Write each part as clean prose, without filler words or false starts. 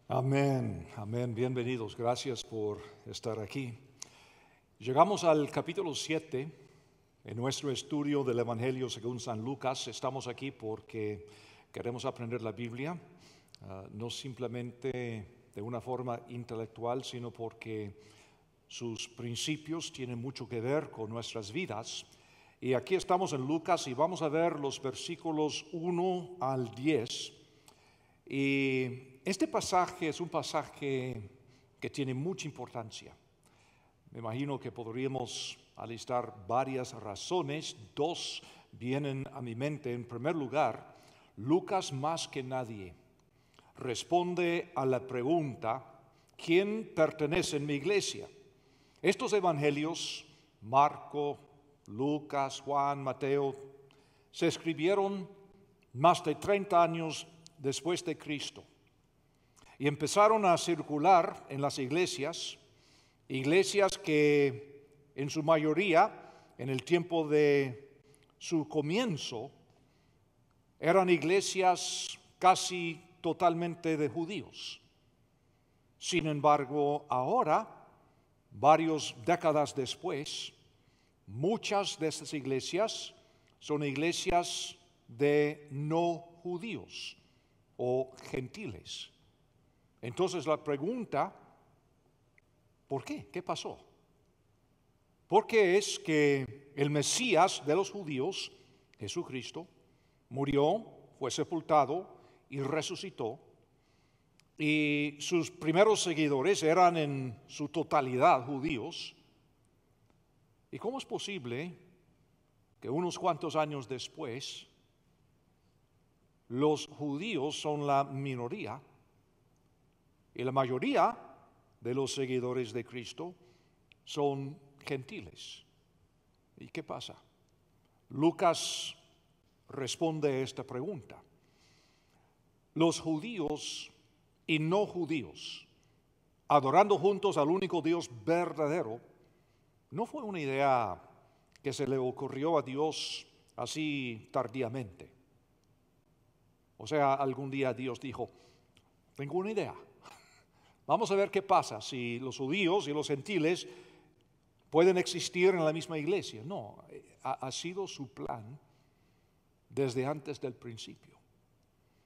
Amén, amén. Bienvenidos. Gracias por estar aquí. Llegamos al capítulo 7 en nuestro estudio del Evangelio según San Lucas. Estamos aquí porque queremos aprender la Biblia, no simplemente de una forma intelectual, sino porque sus principios tienen mucho que ver con nuestras vidas. Y aquí estamos en Lucas y vamos a ver los versículos 1 al 10. Y este pasaje es un pasaje que tiene mucha importancia. Me imagino que podríamos alistar varias razones. Dos vienen a mi mente. En primer lugar, Lucas más que nadie responde a la pregunta: ¿quién pertenece en mi iglesia? Estos evangelios, Marco, Lucas, Juan, Mateo, se escribieron más de 30 años después de Cristo y empezaron a circular en las iglesias que en su mayoría, en el tiempo de su comienzo, eran iglesias casi totalmente de judíos. Sin embargo, ahora, varias décadas después, muchas de estas iglesias son iglesias de no judíos o gentiles. Entonces la pregunta, ¿por qué? ¿Qué pasó? ¿Por qué es que el Mesías de los judíos, Jesucristo, murió, fue sepultado y resucitó, y sus primeros seguidores eran en su totalidad judíos? ¿Y cómo es posible que unos cuantos años después los judíos son la minoría y la mayoría de los seguidores de Cristo son gentiles? ¿Y qué pasa? Lucas responde a esta pregunta. Los judíos y no judíos, adorando juntos al único Dios verdadero, no fue una idea que se le ocurrió a Dios así tardíamente. O sea, algún día Dios dijo: tengo una idea. Vamos a ver qué pasa si los judíos y los gentiles pueden existir en la misma iglesia. No, ha sido su plan desde antes del principio.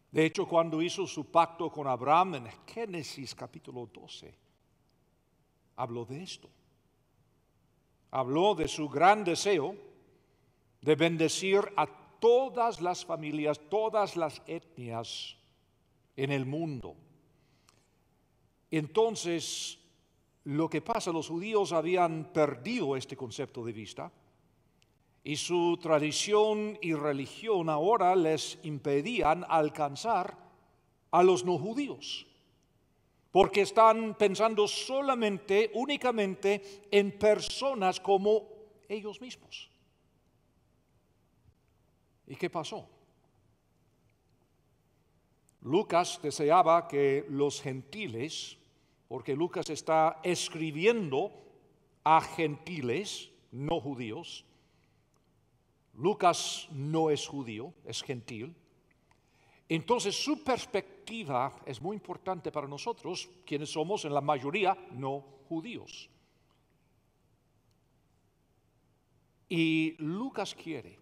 De hecho, cuando hizo su pacto con Abraham en Génesis capítulo 12, habló de esto. Habló de su gran deseo de bendecir a todas las familias, todas las etnias en el mundo. Entonces, lo que pasa, los judíos habían perdido este concepto de vista y su tradición y religión ahora les impedían alcanzar a los no judíos, porque están pensando únicamente en personas como ellos mismos. ¿Y qué pasó? Lucas deseaba que los gentiles, porque Lucas está escribiendo a gentiles, no judíos. Lucas no es judío, es gentil. Entonces su perspectiva es muy importante para nosotros, quienes somos en la mayoría no judíos. Y Lucas quiere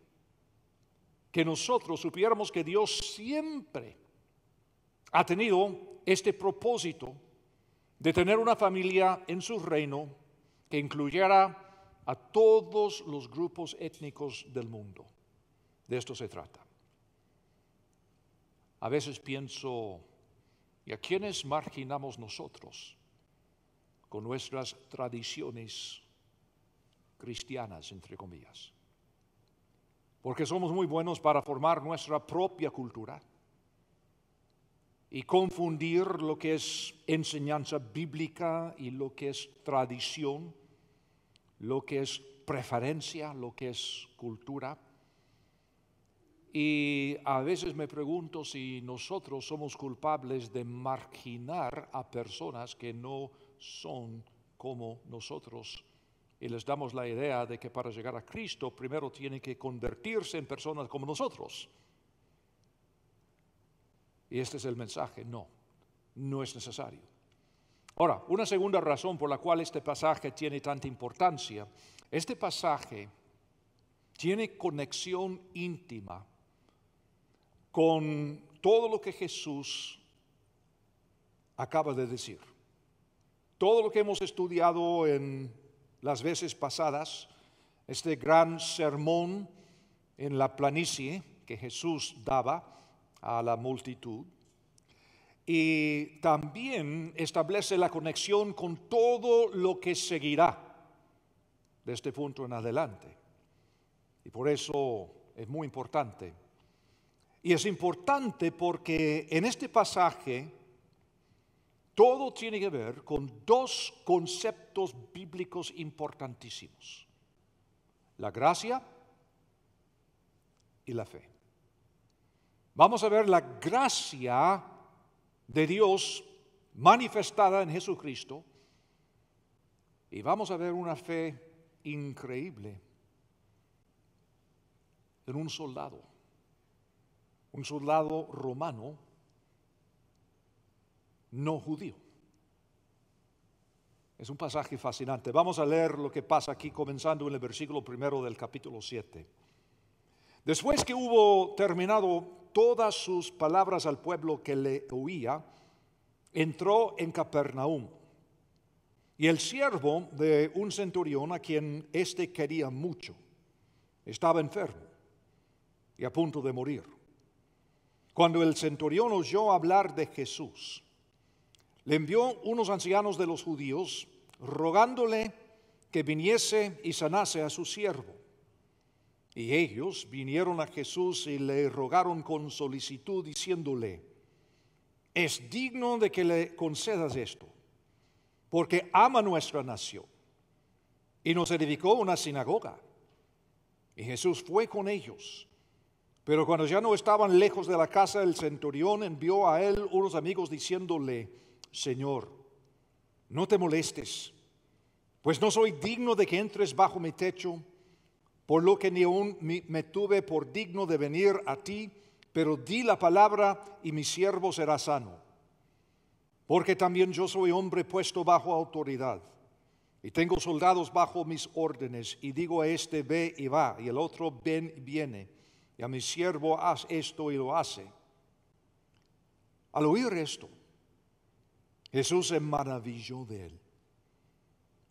que nosotros supiéramos que Dios siempre ha tenido este propósito de tener una familia en su reino que incluyera a todos los grupos étnicos del mundo. De esto se trata. A veces pienso, ¿y a quiénes marginamos nosotros con nuestras tradiciones cristianas, entre comillas? Porque somos muy buenos para formar nuestra propia cultura y confundir lo que es enseñanza bíblica y lo que es tradición, lo que es preferencia, lo que es cultura. Y a veces me pregunto si nosotros somos culpables de marginar a personas que no son como nosotros, y les damos la idea de que para llegar a Cristo primero tienen que convertirse en personas como nosotros. Y este es el mensaje: no no es necesario. Ahora, una segunda razón por la cual este pasaje tiene tanta importancia, este pasaje tiene conexión íntima con todo lo que Jesús acaba de decir. Todo lo que hemos estudiado en las veces pasadas, este gran sermón en la planicie que Jesús daba a la multitud, y también establece la conexión con todo lo que seguirá de este punto en adelante. Y por eso es muy importante. Y es importante porque en este pasaje todo tiene que ver con dos conceptos bíblicos importantísimos: la gracia y la fe. Vamos a ver la gracia de Dios manifestada en Jesucristo, y vamos a ver una fe increíble en un soldado romano no judío. Es un pasaje fascinante. Vamos a leer lo que pasa aquí, comenzando en el versículo 1 del capítulo 7. Después que hubo terminado todas sus palabras al pueblo que le oía, entró en Capernaum. Y el siervo de un centurión, a quien éste quería mucho, estaba enfermo y a punto de morir. Cuando el centurión oyó hablar de Jesús, le envió unos ancianos de los judíos, rogándole que viniese y sanase a su siervo. Y ellos vinieron a Jesús y le rogaron con solicitud, diciéndole: es digno de que le concedas esto, porque ama nuestra nación y nos edificó una sinagoga. Y Jesús fue con ellos. Pero cuando ya no estaban lejos de la casa, el centurión envió a él unos amigos diciéndole: Señor, no te molestes, pues no soy digno de que entres bajo mi techo, por lo que ni aún me tuve por digno de venir a ti, pero di la palabra y mi siervo será sano. Porque también yo soy hombre puesto bajo autoridad, y tengo soldados bajo mis órdenes, y digo a este: ve y va, y el otro: ven y viene, y a mi siervo: haz esto, y lo hace. Al oír esto, Jesús se maravilló de él,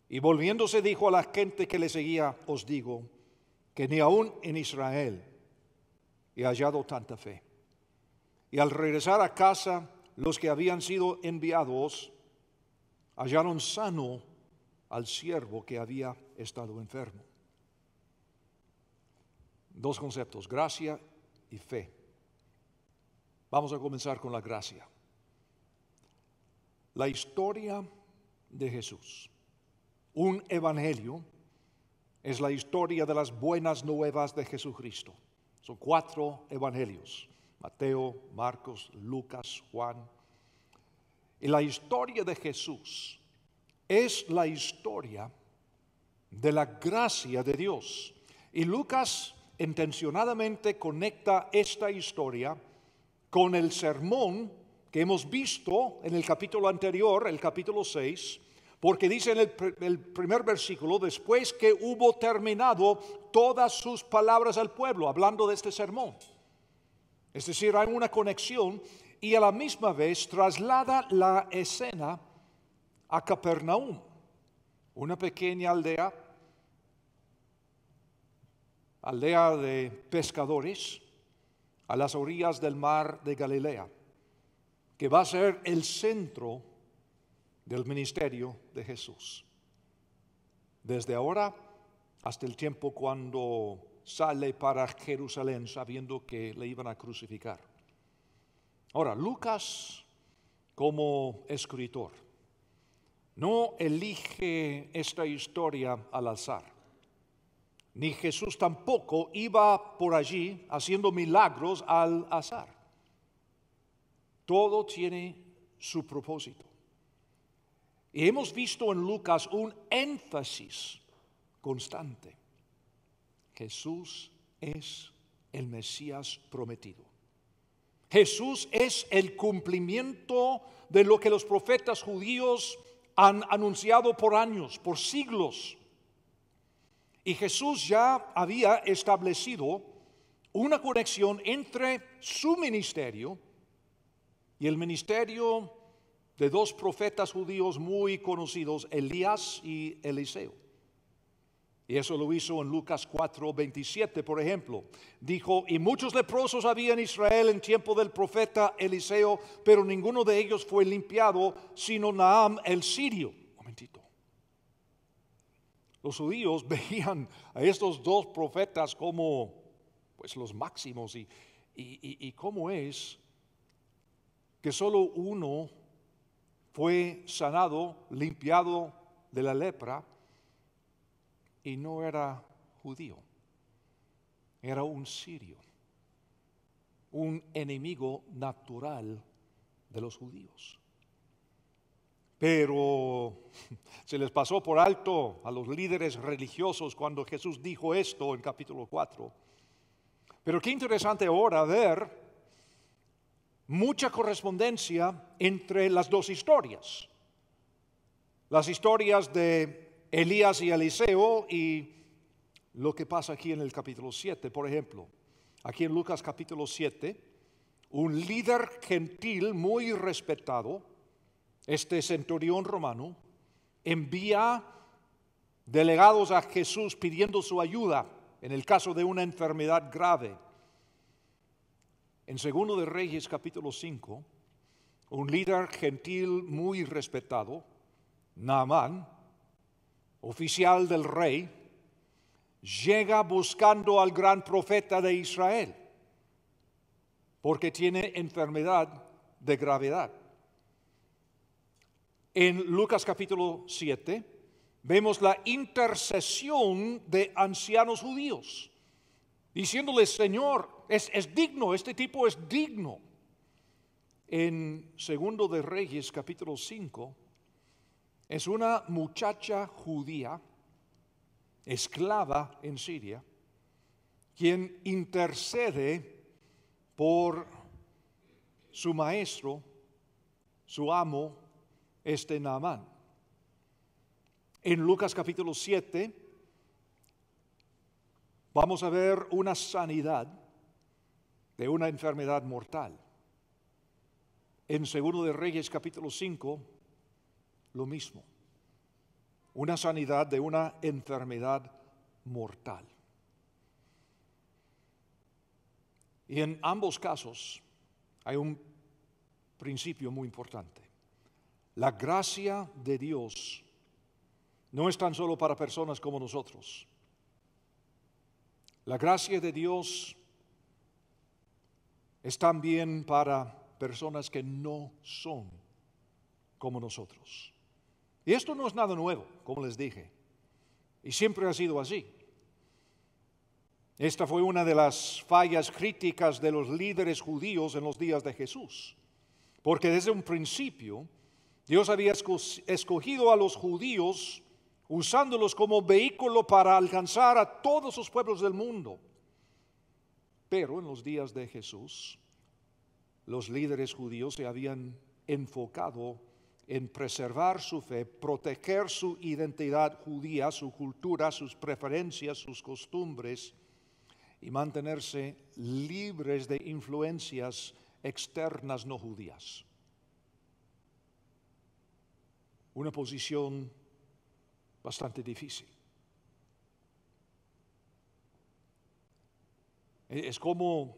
y volviéndose dijo a la gente que le seguía: os digo que ni aún en Israel he hallado tanta fe. Y al regresar a casa, los que habían sido enviados hallaron sano al siervo que había estado enfermo. Dos conceptos: gracia y fe. Vamos a comenzar con la gracia. La historia de Jesús, un evangelio, es la historia de las buenas nuevas de Jesucristo. Son 4 evangelios: Mateo, Marcos, Lucas, Juan. Y la historia de Jesús es la historia de la gracia de Dios. Y Lucas intencionadamente conecta esta historia con el sermón que hemos visto en el capítulo anterior, el capítulo 6, porque dice en el primer versículo: después que hubo terminado todas sus palabras al pueblo, hablando de este sermón. Es decir, hay una conexión, y a la misma vez traslada la escena a Capernaum, una pequeña aldea de pescadores a las orillas del mar de Galilea, que va a ser el centro del ministerio de Jesús, desde ahora hasta el tiempo cuando sale para Jerusalén, sabiendo que le iban a crucificar. Ahora, Lucas, como escritor, no elige esta historia al azar, ni Jesús tampoco iba por allí haciendo milagros al azar. Todo tiene su propósito. Y hemos visto en Lucas un énfasis constante: Jesús es el Mesías prometido. Jesús es el cumplimiento de lo que los profetas judíos han anunciado por años, por siglos. Y Jesús ya había establecido una conexión entre su ministerio y el ministerio de dos profetas judíos muy conocidos, Elías y Eliseo. Y eso lo hizo en Lucas 4:27, por ejemplo. Dijo, y muchos leprosos había en Israel en tiempo del profeta Eliseo, pero ninguno de ellos fue limpiado, sino Naamán el sirio. Un momentito. Los judíos veían a estos dos profetas como pues los máximos. Y cómo es que solo uno fue sanado, limpiado de la lepra, y no era judío, era un sirio, un enemigo natural de los judíos. Pero se les pasó por alto a los líderes religiosos cuando Jesús dijo esto en capítulo 4. Pero qué interesante ahora ver mucha correspondencia entre las dos historias. Las historias de Elías y Eliseo y lo que pasa aquí en el capítulo 7, por ejemplo. Aquí en Lucas capítulo 7, un líder gentil muy respetado, este centurión romano, envía delegados a Jesús pidiendo su ayuda en el caso de una enfermedad grave. En Segundo de Reyes capítulo 5, un líder gentil muy respetado, Naamán, oficial del rey, llega buscando al gran profeta de Israel porque tiene enfermedad de gravedad. En Lucas capítulo 7 vemos la intercesión de ancianos judíos diciéndoles, Señor, es digno, este tipo es digno. En Segundo de Reyes capítulo 5 es una muchacha judía, esclava en Siria, quien intercede por su maestro, su amo, Naamán. En Lucas capítulo 7 vamos a ver una sanidad de una enfermedad mortal. En Segundo de Reyes capítulo 5 lo mismo, una sanidad de una enfermedad mortal. Y en ambos casos hay un principio muy importante. La gracia de Dios no es tan solo para personas como nosotros. La gracia de Dios es también para personas que no son como nosotros. Y esto no es nada nuevo, como les dije, y siempre ha sido así. Esta fue una de las fallas críticas de los líderes judíos en los días de Jesús, porque desde un principio Dios había escogido a los judíos usándolos como vehículo para alcanzar a todos los pueblos del mundo. Pero en los días de Jesús, los líderes judíos se habían enfocado en preservar su fe, proteger su identidad judía, su cultura, sus preferencias, sus costumbres y mantenerse libres de influencias externas no judías. Una posición bastante difícil. Es como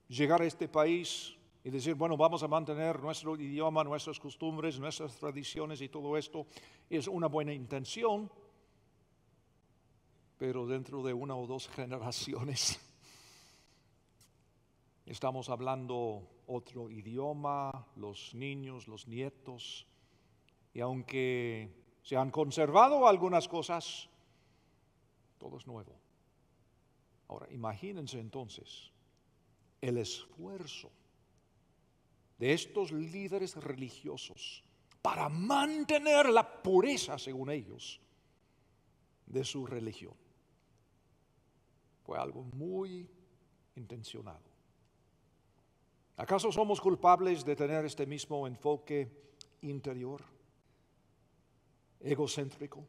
llegar a este país y decir, bueno, vamos a mantener nuestro idioma, nuestras costumbres, nuestras tradiciones y todo esto. Es una buena intención, pero dentro de una o dos generaciones estamos hablando otro idioma, los niños, los nietos, y aunque se han conservado algunas cosas, todo es nuevo. Ahora, imagínense entonces el esfuerzo de estos líderes religiosos para mantener la pureza, según ellos, de su religión. Fue algo muy intencionado. ¿Acaso somos culpables de tener este mismo enfoque interior, egocéntrico,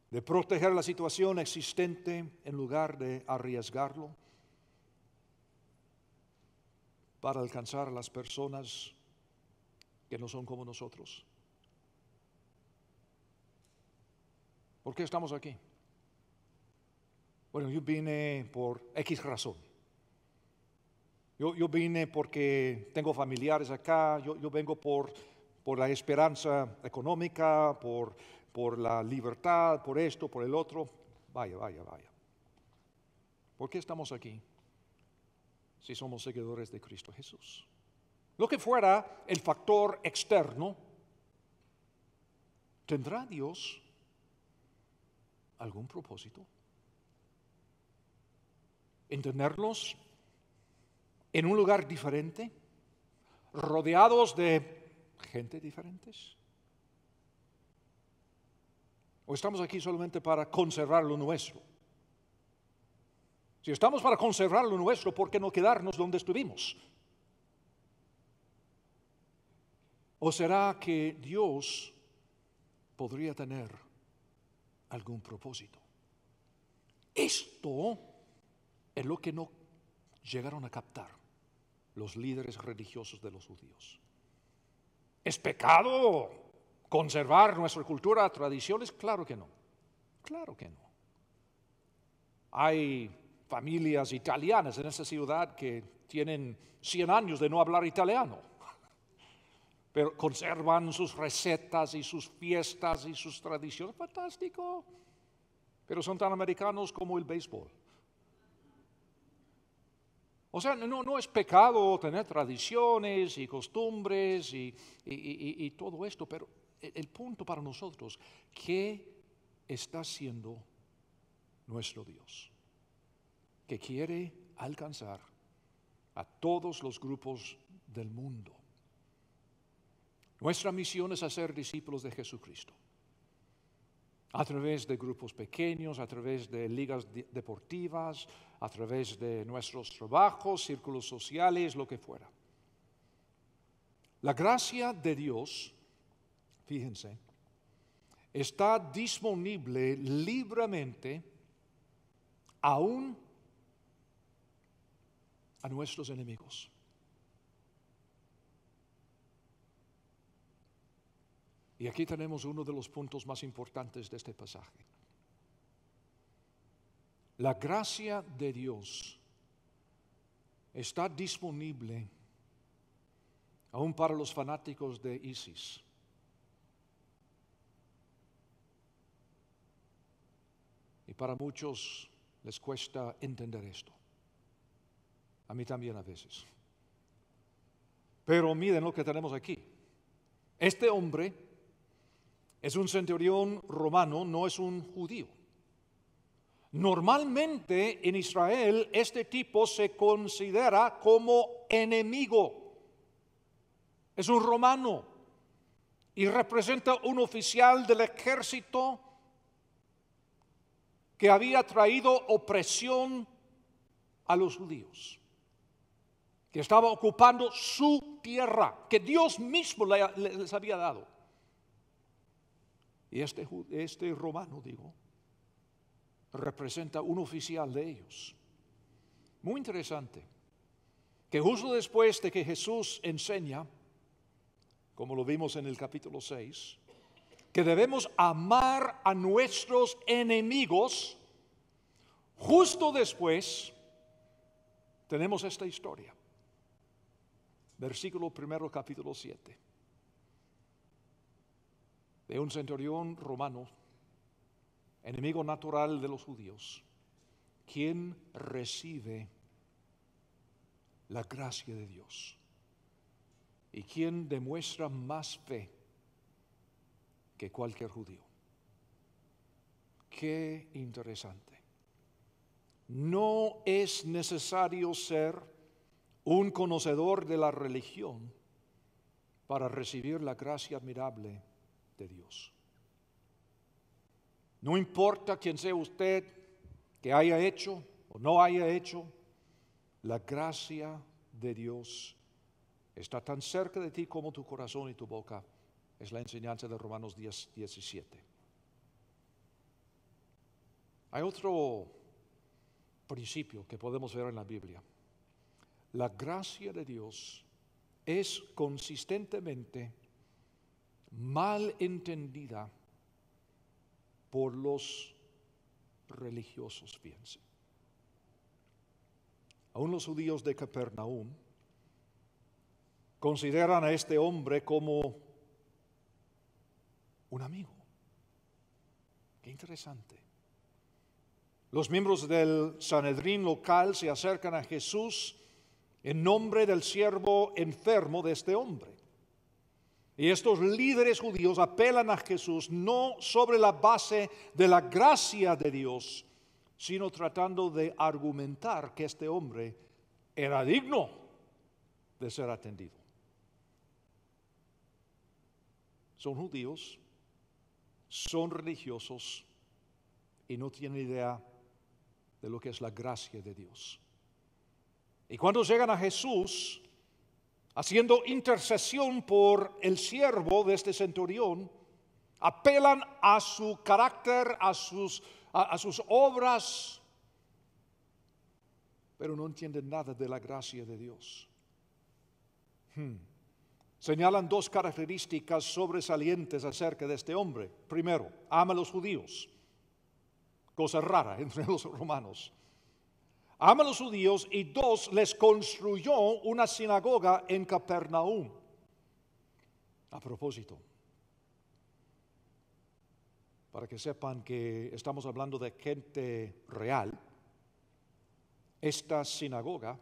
de proteger la situación existente en lugar de arriesgarlo para alcanzar a las personas que no son como nosotros? ¿Por qué estamos aquí? Bueno, yo vine por X razón. Yo vine porque tengo familiares acá, yo vengo por la esperanza económica, por la libertad, por esto, por el otro. Vaya. ¿Por qué estamos aquí si somos seguidores de Cristo Jesús? Lo que fuera el factor externo, ¿tendrá Dios algún propósito en tenerlos en un lugar diferente, rodeados de gente diferentes? ¿O estamos aquí solamente para conservar lo nuestro? Si estamos para conservar lo nuestro, ¿por qué no quedarnos donde estuvimos? ¿O será que Dios podría tener algún propósito? Esto es lo que no llegaron a captar los líderes religiosos de los judíos. ¿Es pecado conservar nuestra cultura, tradiciones? Claro que no. Claro que no. Hay familias italianas en esta ciudad que tienen 100 años de no hablar italiano, pero conservan sus recetas y sus fiestas y sus tradiciones. Fantástico. Pero son tan americanos como el béisbol. O sea, no es pecado tener tradiciones y costumbres y todo esto, pero el punto para nosotros, ¿qué está haciendo nuestro Dios? Que quiere alcanzar a todos los grupos del mundo. Nuestra misión es hacer discípulos de Jesucristo. A través de grupos pequeños, a través de ligas deportivas, a través de nuestros trabajos, círculos sociales, lo que fuera. La gracia de Dios, fíjense, está disponible libremente aún a nuestros enemigos. Y aquí tenemos uno de los puntos más importantes de este pasaje. La gracia de Dios está disponible aún para los fanáticos de ISIS. Y para muchos les cuesta entender esto. A mí también a veces. Pero miren lo que tenemos aquí. Este hombre es un centurión romano, no es un judío. Normalmente en Israel este tipo se considera como enemigo. Es un romano y representa un oficial del ejército que había traído opresión a los judíos, que estaba ocupando su tierra, que Dios mismo les había dado. Y este romano, representa un oficial de ellos. Muy interesante, que justo después de que Jesús enseña, como lo vimos en el capítulo 6, que debemos amar a nuestros enemigos, justo después tenemos esta historia. Versículo 1, capítulo 7. De un centurión romano, enemigo natural de los judíos, quien recibe la gracia de Dios y quien demuestra más fe que cualquier judío. Qué interesante. No es necesario ser un conocedor de la religión para recibir la gracia admirable de Dios. No importa quién sea usted, que haya hecho o no haya hecho, la gracia de Dios está tan cerca de ti como tu corazón y tu boca. Es la enseñanza de Romanos 10:17. Hay otro principio que podemos ver en la Biblia. La gracia de Dios es consistentemente mal entendida por los religiosos, fíjense. Aún los judíos de Capernaum consideran a este hombre como un amigo. Qué interesante. Los miembros del Sanedrín local se acercan a Jesús en nombre del siervo enfermo de este hombre. Y estos líderes judíos apelan a Jesús no sobre la base de la gracia de Dios, sino tratando de argumentar que este hombre era digno de ser atendido. Son judíos, son religiosos y no tienen idea de lo que es la gracia de Dios. Y cuando llegan a Jesús, haciendo intercesión por el siervo de este centurión, apelan a su carácter, a sus obras, pero no entienden nada de la gracia de Dios. Señalan dos características sobresalientes acerca de este hombre. Primero, ama a los judíos, cosa rara entre los romanos. Ama a los judíos, y dos, les construyó una sinagoga en Capernaum. A propósito, para que sepan que estamos hablando de gente real, esta sinagoga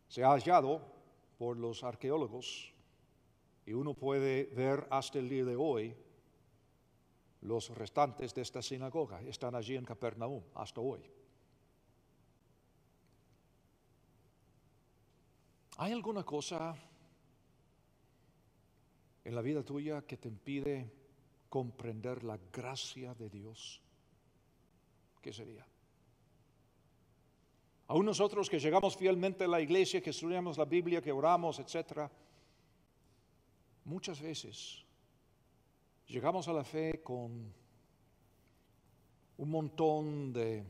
se ha hallado por los arqueólogos y uno puede ver hasta el día de hoy los restantes de esta sinagoga. Están allí en Capernaum hasta hoy. ¿Hay alguna cosa en la vida tuya que te impide comprender la gracia de Dios? ¿Qué sería? Aún nosotros que llegamos fielmente a la iglesia, que estudiamos la Biblia, que oramos, etc., muchas veces llegamos a la fe con un montón de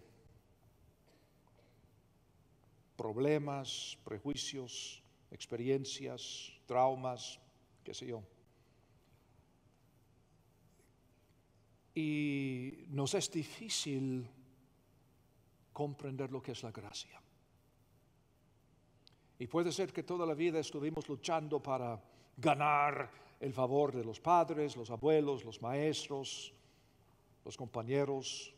problemas, prejuicios, experiencias, traumas, qué sé yo. Y nos es difícil comprender lo que es la gracia. Y puede ser que toda la vida estuvimos luchando para ganar el favor de los padres, los abuelos, los maestros, los compañeros.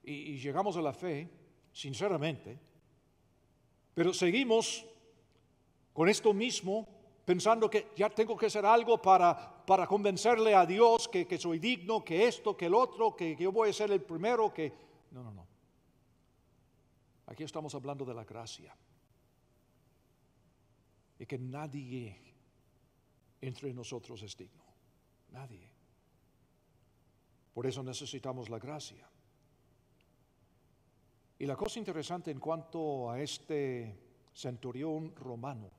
Y llegamos a la fe, sinceramente, pero seguimos con esto mismo, pensando que ya tengo que hacer algo para convencerle a Dios que soy digno, que esto, que el otro, que yo voy a ser el primero, que... No. Aquí estamos hablando de la gracia. Y que nadie entre nosotros es digno. Nadie. Por eso necesitamos la gracia. Y la cosa interesante en cuanto a este centurión romano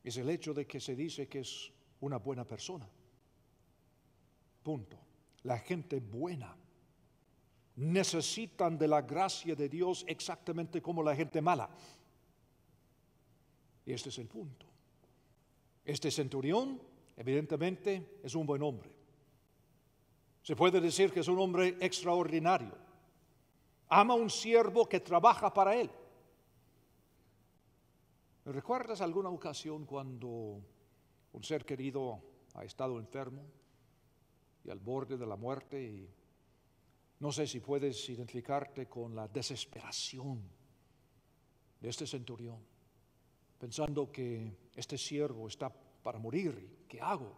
es el hecho de que se dice que es una buena persona. Punto. La gente buena necesitan de la gracia de Dios exactamente como la gente mala. Y este es el punto. Este centurión, evidentemente, es un buen hombre. Se puede decir que es un hombre extraordinario. Ama a un siervo que trabaja para él. ¿Recuerdas alguna ocasión cuando un ser querido ha estado enfermo y al borde de la muerte? Y no sé si puedes identificarte con la desesperación de este centurión, pensando que este siervo está para morir. ¿Qué hago?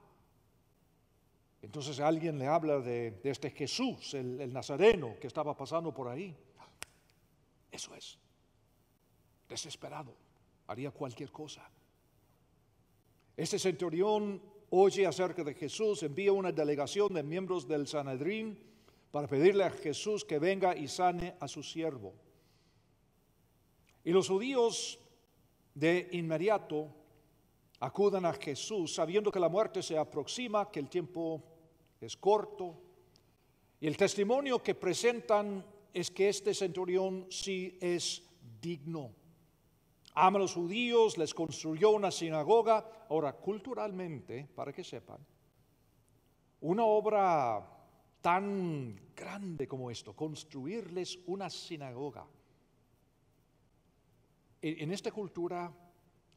Entonces alguien le habla de este Jesús, el nazareno, que estaba pasando por ahí. Eso es, desesperado, haría cualquier cosa. Este centurión oye acerca de Jesús, envía una delegación de miembros del Sanedrín para pedirle a Jesús que venga y sane a su siervo. Y los judíos de inmediato acudan a Jesús sabiendo que la muerte se aproxima, que el tiempo es corto. Y el testimonio que presentan es que este centurión sí es digno. Ama a los judíos, les construyó una sinagoga. Ahora, culturalmente, para que sepan, una obra tan grande como esto, construirles una sinagoga. En esta cultura,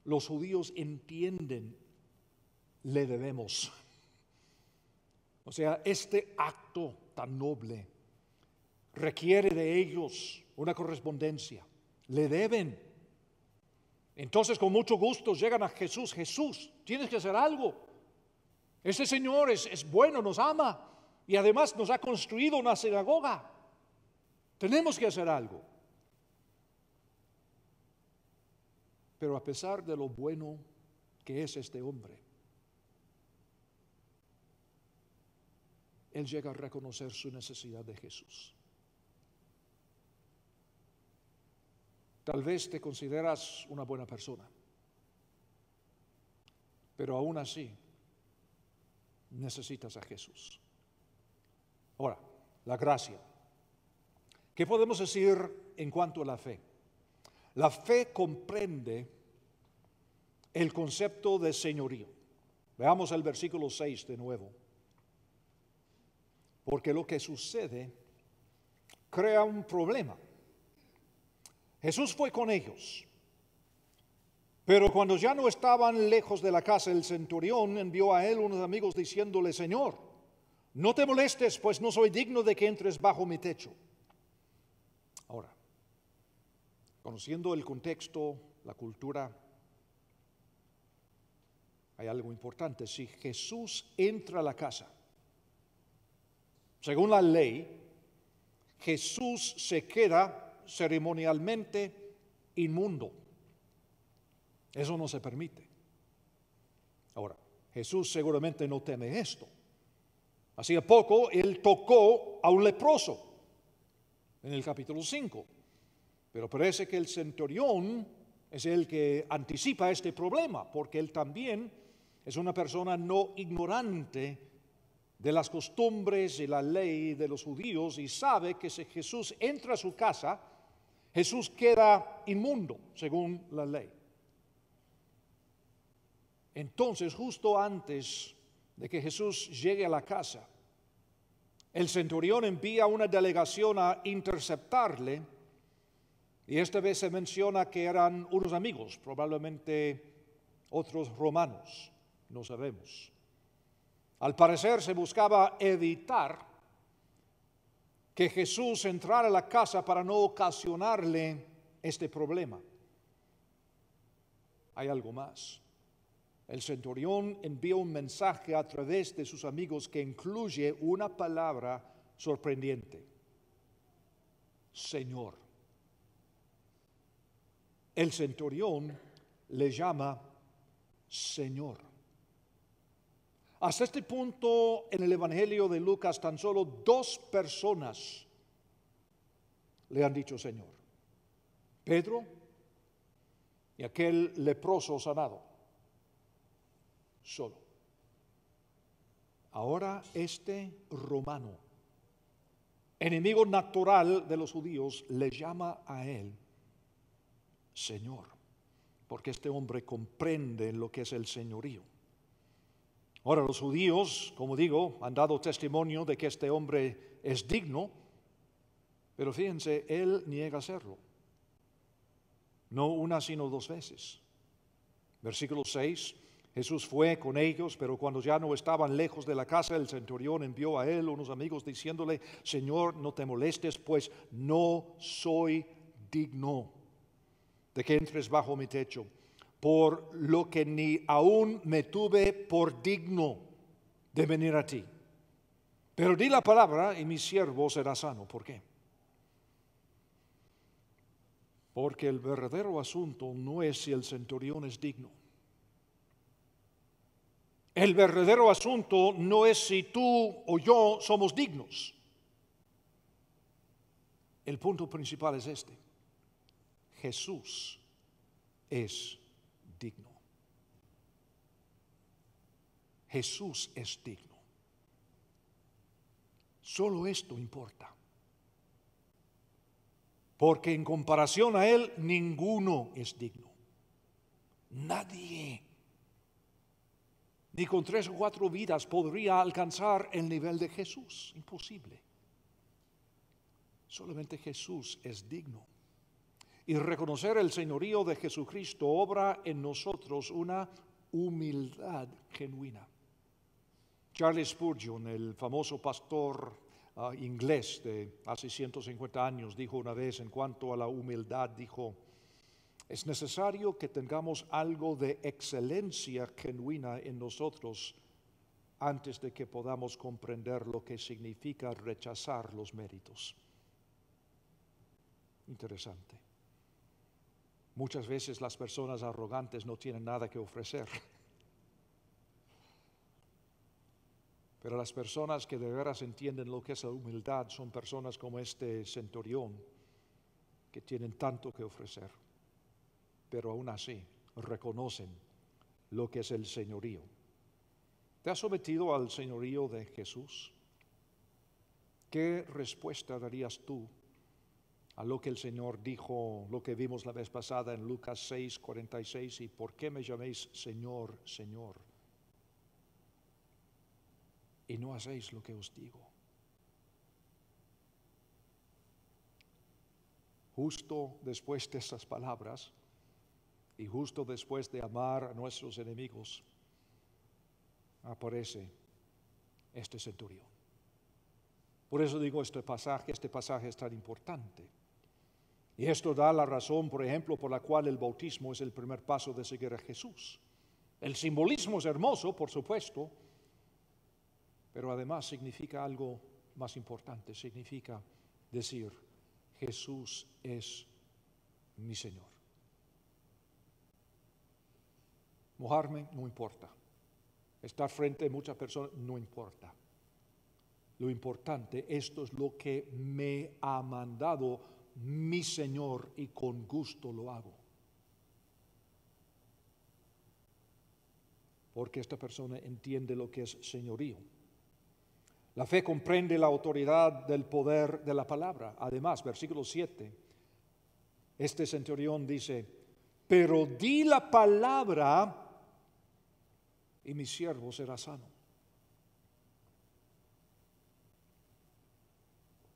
los judíos entienden, le debemos. O sea, este acto tan noble requiere de ellos una correspondencia. Le deben. Entonces, con mucho gusto llegan a Jesús. Jesús, tienes que hacer algo. Este Señor es bueno, nos ama y además nos ha construido una sinagoga. Tenemos que hacer algo. Pero a pesar de lo bueno que es este hombre, él llega a reconocer su necesidad de Jesús. Tal vez te consideras una buena persona, pero aún así necesitas a Jesús. Ahora, la gracia. ¿Qué podemos decir en cuanto a la fe? La fe comprende el concepto de señorío. Veamos el versículo 6 de nuevo. Porque lo que sucede crea un problema. Jesús fue con ellos, pero cuando ya no estaban lejos de la casa, el centurión envió a él unos amigos diciéndole: Señor, no te molestes, pues no soy digno de que entres bajo mi techo. Ahora, conociendo el contexto, la cultura, hay algo importante. Si Jesús entra a la casa, según la ley, Jesús se queda ceremonialmente inmundo. Eso no se permite. Ahora, Jesús seguramente no teme esto. Hacía poco él tocó a un leproso en el capítulo 5, pero parece que el centurión es el que anticipa este problema, porque él también es una persona no ignorante de las costumbres y la ley de los judíos y sabe que si Jesús entra a su casa, Jesús queda inmundo según la ley. Entonces, justo antes de que Jesús llegue a la casa, el centurión envía una delegación a interceptarle, y esta vez se menciona que eran unos amigos, probablemente otros romanos, no sabemos. Al parecer se buscaba evitar que Jesús entrara a la casa para no ocasionarle este problema. Hay algo más. El centurión envía un mensaje a través de sus amigos que incluye una palabra sorprendente: Señor. El centurión le llama Señor. Hasta este punto en el Evangelio de Lucas tan solo 2 personas le han dicho Señor: Pedro y aquel leproso sanado. Solo. Ahora este romano, enemigo natural de los judíos, le llama a él Señor, porque este hombre comprende lo que es el señorío. Ahora, los judíos, como digo, han dado testimonio de que este hombre es digno, pero fíjense, él niega hacerlo. No una, sino 2 veces. Versículo 6, Jesús fue con ellos, pero cuando ya no estaban lejos de la casa, el centurión envió a él unos amigos diciéndole: Señor, no te molestes, pues no soy digno de que entres bajo mi techo, por lo que ni aún me tuve por digno de venir a ti. Pero di la palabra y mi siervo será sano. ¿Por qué? Porque el verdadero asunto no es si el centurión es digno. El verdadero asunto no es si tú o yo somos dignos. El punto principal es este: Jesús es digno. Jesús es digno. Solo esto importa. Porque en comparación a Él, ninguno es digno. Nadie. Ni con 3 o 4 vidas podría alcanzar el nivel de Jesús. Imposible. Solamente Jesús es digno. Y reconocer el señorío de Jesucristo obra en nosotros una humildad genuina. Charles Spurgeon, el famoso pastor inglés de hace 150 años, dijo una vez en cuanto a la humildad, dijo: es necesario que tengamos algo de excelencia genuina en nosotros antes de que podamos comprender lo que significa rechazar los méritos. Interesante. Muchas veces las personas arrogantes no tienen nada que ofrecer. Pero las personas que de veras entienden lo que es la humildad son personas como este centurión, que tienen tanto que ofrecer, pero aún así reconocen lo que es el señorío. ¿Te has sometido al señorío de Jesús? ¿Qué respuesta darías tú a lo que el Señor dijo, lo que vimos la vez pasada en Lucas 6:46? ¿Y por qué me llaméis Señor, Señor, y no hacéis lo que os digo? Justo después de estas palabras y justo después de amar a nuestros enemigos, aparece este centurión. Por eso digo este pasaje es tan importante. Y esto da la razón, por ejemplo, por la cual el bautismo es el primer paso de seguir a Jesús. El simbolismo es hermoso, por supuesto, pero además significa algo más importante. Significa decir: Jesús es mi Señor. Mojarme no importa. Estar frente a muchas personas no importa. Lo importante, esto es lo que me ha mandado mi Señor y con gusto lo hago. Porque esta persona entiende lo que es señorío. La fe comprende la autoridad del poder de la palabra. Además, versículo 7, este centurión dice: pero di la palabra y mi siervo será sano.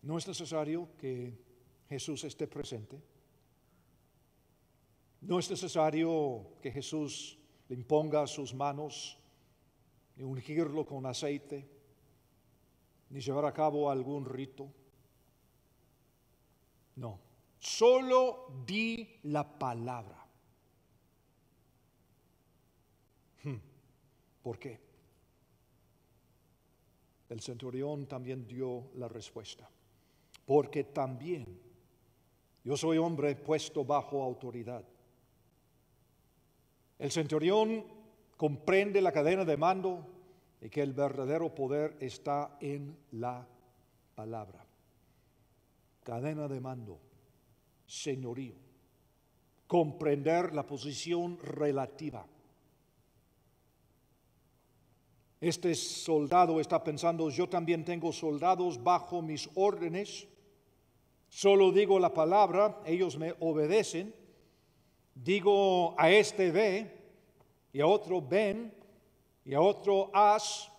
No es necesario que Jesús esté presente. No es necesario que Jesús le imponga sus manos, ni ungirlo con aceite, ni llevar a cabo algún rito. No, solo di la palabra. ¿Por qué? El centurión también dio la respuesta. Porque también yo soy hombre puesto bajo autoridad. El centurión comprende la cadena de mando y que el verdadero poder está en la palabra. Cadena de mando, señorío, comprender la posición relativa. Este soldado está pensando: yo también tengo soldados bajo mis órdenes. Solo digo la palabra, ellos me obedecen. Digo a este ve, y a otro ven, y a otro haz,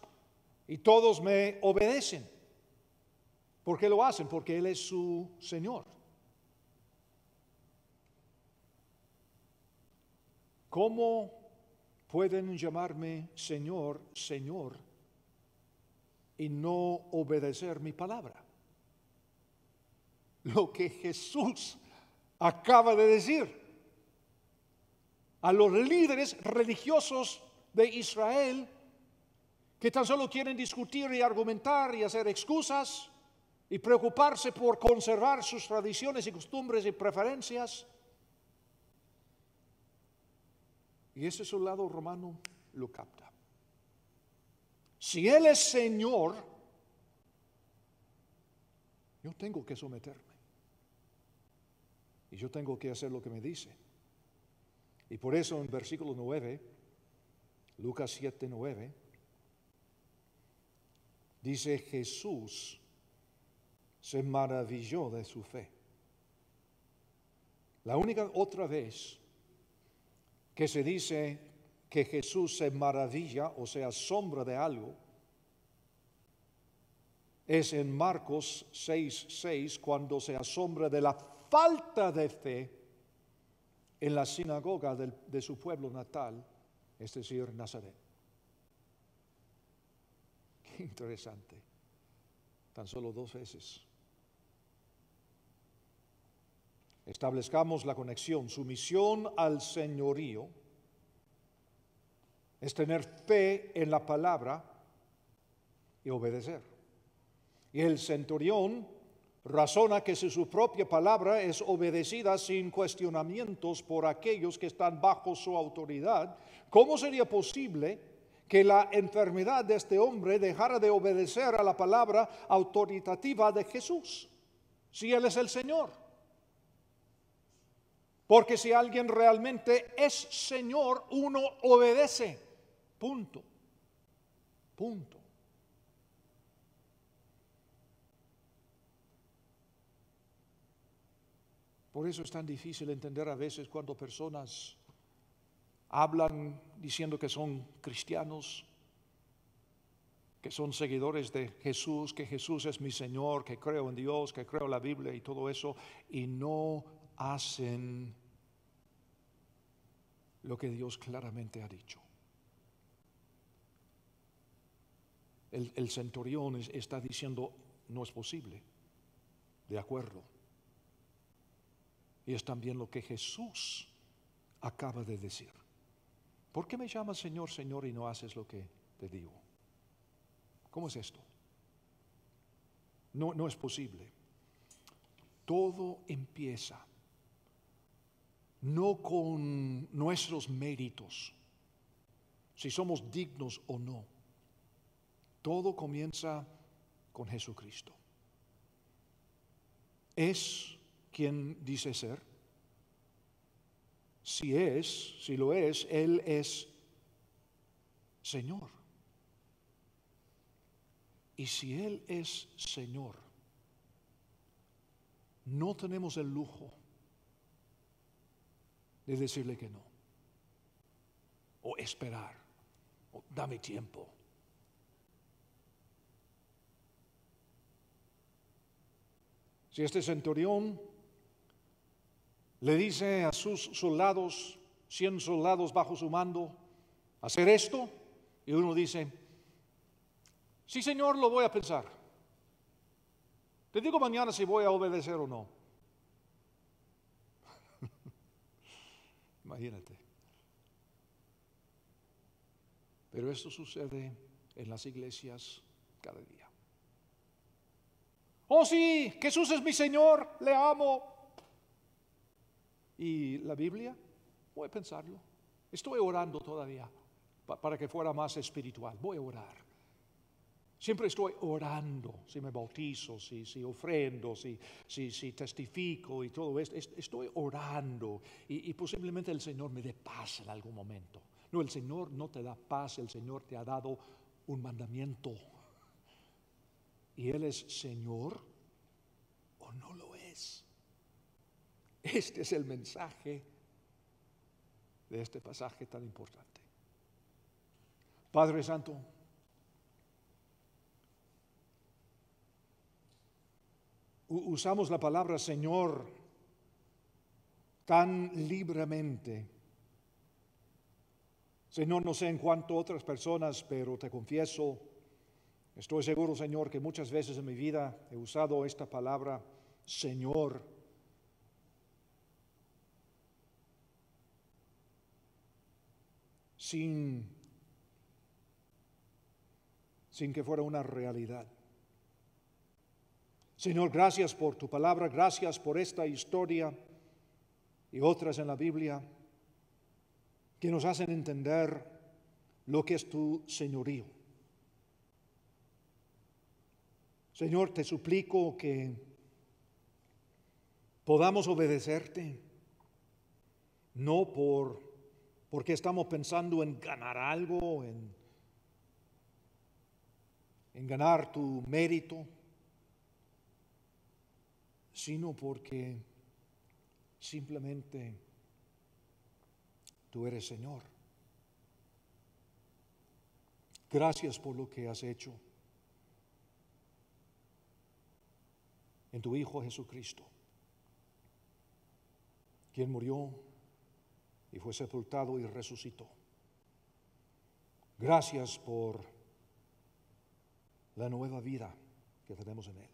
y todos me obedecen. ¿Por qué lo hacen? Porque Él es su Señor. ¿Cómo pueden llamarme Señor, Señor, y no obedecer mi palabra? Lo que Jesús acaba de decir a los líderes religiosos de Israel, que tan solo quieren discutir y argumentar y hacer excusas y preocuparse por conservar sus tradiciones y costumbres y preferencias. Y ese soldado romano lo capta. Si Él es Señor, yo tengo que someterme. y yo tengo que hacer lo que me dice. Y por eso en versículo 9, Lucas 7:9, dice: Jesús se maravilló de su fe. La única otra vez que se dice que Jesús se maravilla o se asombra de algo es en Marcos 6:6, cuando se asombra de la falta de fe en la sinagoga de su pueblo natal, es decir, Nazaret. Qué interesante. Tan solo 2 veces. Establezcamos la conexión. Su misión al señorío es tener fe en la palabra y obedecer. Y el centurión razona que si su propia palabra es obedecida sin cuestionamientos por aquellos que están bajo su autoridad, ¿cómo sería posible que la enfermedad de este hombre dejara de obedecer a la palabra autoritativa de Jesús, si Él es el Señor? Porque si alguien realmente es Señor, uno obedece. Punto. Punto. Por eso es tan difícil entender a veces cuando personas hablan diciendo que son cristianos, que son seguidores de Jesús, que Jesús es mi Señor, que creo en Dios, que creo en la Biblia y todo eso, y no hacen lo que Dios claramente ha dicho. El centurión está diciendo: no es posible. De acuerdo. Y es también lo que Jesús acaba de decir. ¿Por qué me llamas Señor, Señor y no haces lo que te digo? ¿Cómo es esto? No es posible. Todo empieza no con nuestros méritos, si somos dignos o no. Todo comienza con Jesucristo. ¿Es quien dice ser? Si lo es, Él es Señor. Y si Él es Señor, no tenemos el lujo de decirle que no, o esperar, o dame tiempo. Si este centurión le dice a sus soldados, 100 soldados bajo su mando, hacer esto, y uno dice: sí, Señor, lo voy a pensar. Te digo mañana si voy a obedecer o no. Imagínate. Pero esto sucede en las iglesias cada día. Oh sí, Jesús es mi Señor, le amo. ¿Y la Biblia? Voy a pensarlo. Estoy orando todavía para que fuera más espiritual. Voy a orar. Siempre estoy orando, si me bautizo, si ofrendo, si testifico y todo esto. Estoy orando y posiblemente el Señor me dé paz en algún momento. No, el Señor no te da paz, el Señor te ha dado un mandamiento. ¿Y Él es Señor o no lo es? Este es el mensaje de este pasaje tan importante. Padre Santo, usamos la palabra Señor tan libremente. Señor, no sé en cuánto otras personas, pero te confieso, estoy seguro, Señor, que muchas veces en mi vida he usado esta palabra Señor sin que fuera una realidad. Señor, gracias por tu palabra, gracias por esta historia y otras en la Biblia que nos hacen entender lo que es tu señorío. Señor, te suplico que podamos obedecerte, no porque estamos pensando en ganar algo, en ganar tu mérito, sino porque simplemente tú eres Señor. Gracias por lo que has hecho en tu Hijo Jesucristo, quien murió y fue sepultado y resucitó. Gracias por la nueva vida que tenemos en Él.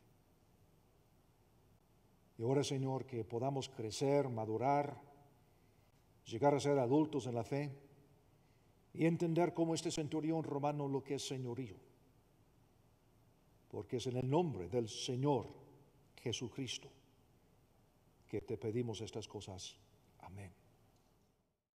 Y ahora, Señor, que podamos crecer, madurar, llegar a ser adultos en la fe y entender como este centurión romano lo que es señorío. Porque es en el nombre del Señor Jesucristo que te pedimos estas cosas. Amén.